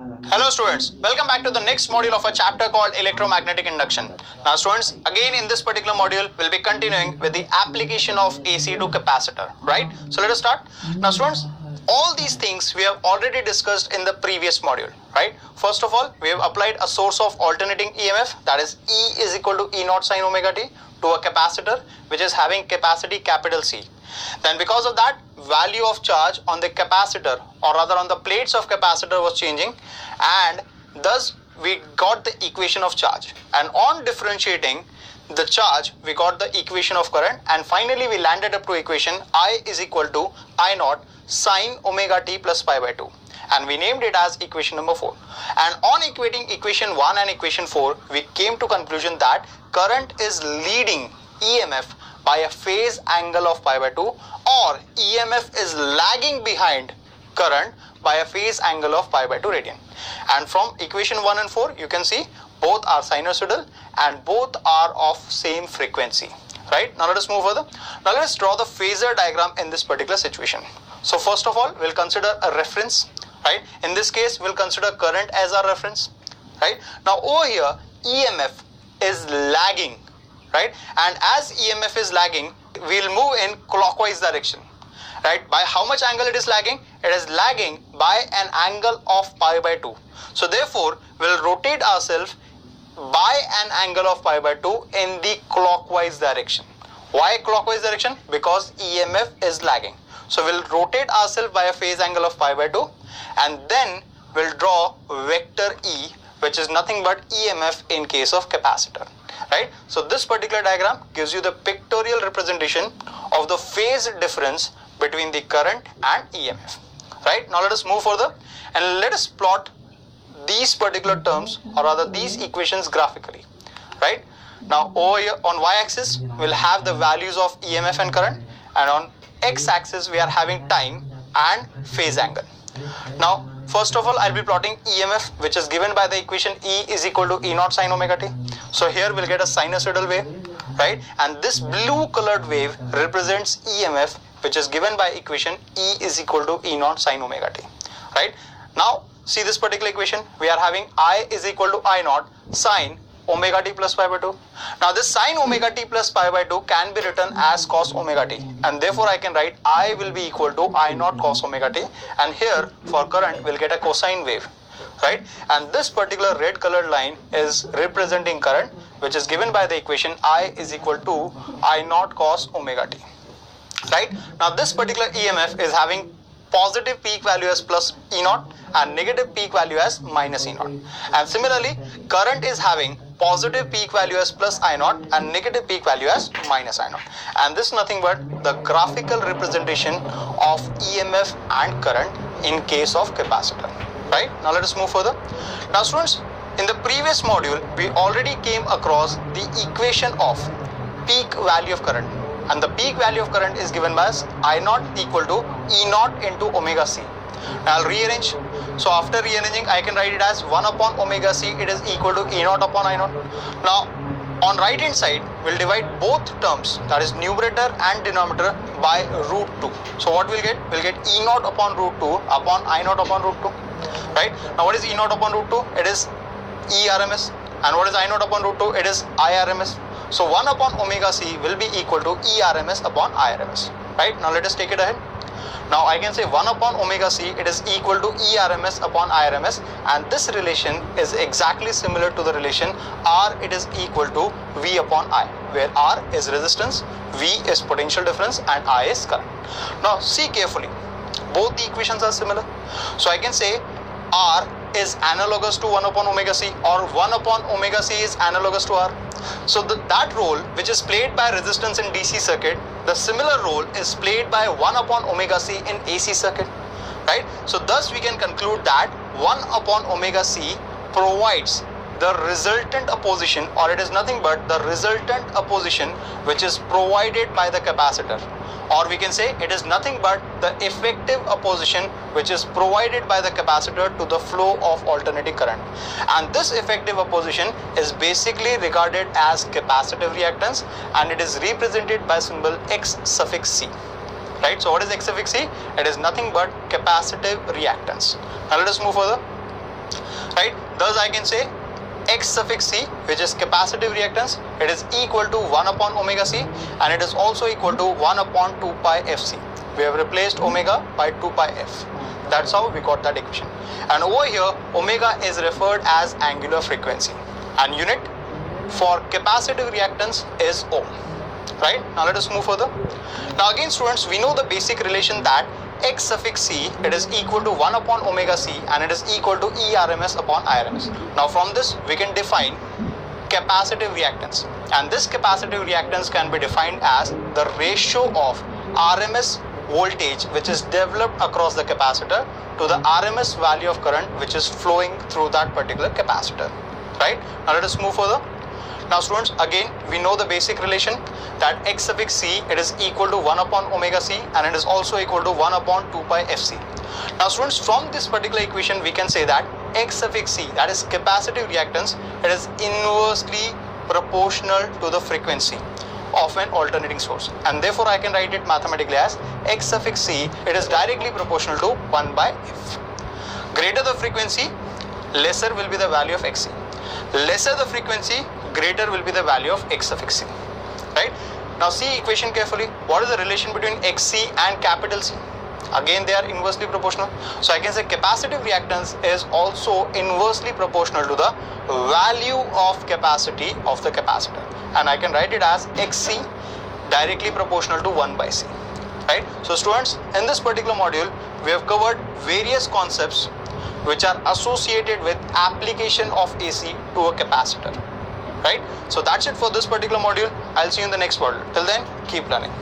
Hello students, welcome back to the next module of a chapter called electromagnetic induction. Now students, again in this particular module, we'll be continuing with the application of AC to capacitor, right? So let us start. Now students, all these things we have already discussed in the previous module, right? First of all, we have applied a source of alternating EMF, that is E is equal to E naught sin omega t, to a capacitor which is having capacity capital C. Then because of that, value of charge on the capacitor, or rather on the plates of capacitor, was changing, and thus we got the equation of charge, and on differentiating the charge we got the equation of current, and finally we landed up to equation I is equal to I naught sine omega t plus pi by 2, and we named it as equation number 4. And on equating equation 1 and equation 4, we came to conclusion that current is leading EMF by a phase angle of pi by 2, or EMF is lagging behind current by a phase angle of pi by 2 radian. And from equation 1 and 4, you can see both are sinusoidal and both are of same frequency, right? Now let us move further. Now let us draw the phasor diagram in this particular situation. So first of all, we'll consider a reference, right? In this case, we'll consider current as our reference, right? Now over here, EMF is lagging, right? And as EMF is lagging, we'll move in clockwise direction, right? By how much angle it is lagging? It is lagging by an angle of pi by 2. So therefore, we'll rotate ourselves by an angle of pi by 2 in the clockwise direction. Why clockwise direction? Because EMF is lagging. So we'll rotate ourselves by a phase angle of pi by 2, and then we'll draw vector E, which is nothing but EMF in case of capacitor, right? So this particular diagram gives you the pictorial representation of the phase difference between the current and EMF, right? Now let us move further and let us plot these particular terms, or rather these equations, graphically, right? Now over here on y-axis we'll have the values of EMF and current, and on x-axis we are having time and phase angle. Now first of all, I'll be plotting EMF, which is given by the equation E is equal to E naught sin omega t. So here we'll get a sinusoidal wave, right? And this blue colored wave represents EMF, which is given by equation E is equal to E naught sin omega t, right? Now see this particular equation, we are having I is equal to I naught sine omega t plus pi by 2. Now this sine omega t plus pi by 2 can be written as cos omega t, and therefore I can write I will be equal to I naught cos omega t, and here for current we'll get a cosine wave, right? And this particular red colored line is representing current, which is given by the equation I is equal to I naught cos omega t, right? Now this particular EMF is having positive peak value as plus E naught and negative peak value as minus E naught. And similarly, current is having positive peak value as plus I naught and negative peak value as minus I naught. And this is nothing but the graphical representation of EMF and current in case of capacitor, right? Now let us move further. Now students, in the previous module, we already came across the equation of peak value of current. And the peak value of current is given by I naught equal to E naught into omega c. Now I'll rearrange. So after rearranging, I can write it as 1 upon omega c, it is equal to E naught upon I naught. Now on right hand side, we'll divide both terms, that is numerator and denominator, by root 2. So what we'll get? We'll get E naught upon root 2 upon I naught upon root 2, right? Now what is E naught upon root 2? It is E RMS. And what is I naught upon root 2? It is I RMS. So 1 upon omega c will be equal to E RMS upon I RMS, right? Now let us take it ahead. Now I can say 1 upon omega c, it is equal to E RMS upon I RMS, and this relation is exactly similar to the relation R, it is equal to V upon I, where R is resistance, V is potential difference, and I is current. Now see carefully, both the equations are similar. So I can say R is analogous to 1 upon omega c, or 1 upon omega c is analogous to R. So that role which is played by resistance in DC circuit, the similar role is played by 1 upon omega c in AC circuit, right? So thus we can conclude that 1 upon omega c provides the resultant opposition, or it is nothing but the resultant opposition which is provided by the capacitor, or we can say it is nothing but the effective opposition which is provided by the capacitor to the flow of alternating current. And this effective opposition is basically regarded as capacitive reactance, and it is represented by symbol X suffix C, right? So what is X suffix C? It is nothing but capacitive reactance. Now let us move further. right? Thus I can say X suffix C, which is capacitive reactance, it is equal to 1 upon omega C, and it is also equal to 1 upon 2 pi Fc. We have replaced omega by 2 pi F. That's how we got that equation. And over here, omega is referred as angular frequency, and unit for capacitive reactance is ohm. Right? Now let us move further. Now again, students, we know the basic relation that X suffix C, it is equal to 1 upon omega C, and it is equal to ERMS upon IRMS. Now from this, we can define capacitive reactance, and this capacitive reactance can be defined as the ratio of RMS voltage which is developed across the capacitor to the RMS value of current which is flowing through that particular capacitor. Right? Now let us move further. Now students, again we know the basic relation that X suffix C, it is equal to 1 upon omega C, and it is also equal to 1 upon 2 pi Fc. Now students, from this particular equation we can say that X suffix C, that is capacitive reactance, it is inversely proportional to the frequency of an alternating source, and therefore I can write it mathematically as X suffix C, it is directly proportional to 1 by F. Greater the frequency, lesser will be the value of Xc. Lesser the frequency, greater will be the value of X suffix C. Right? Now see equation carefully. What is the relation between Xc and capital C? Again, they are inversely proportional. So I can say capacitive reactance is also inversely proportional to the value of capacity of the capacitor, and I can write it as Xc directly proportional to 1 by C. Right? So students, in this particular module, we have covered various concepts which are associated with application of AC to a capacitor. Right? So that's it for this particular module. I'll see you in the next module. Till then, keep learning.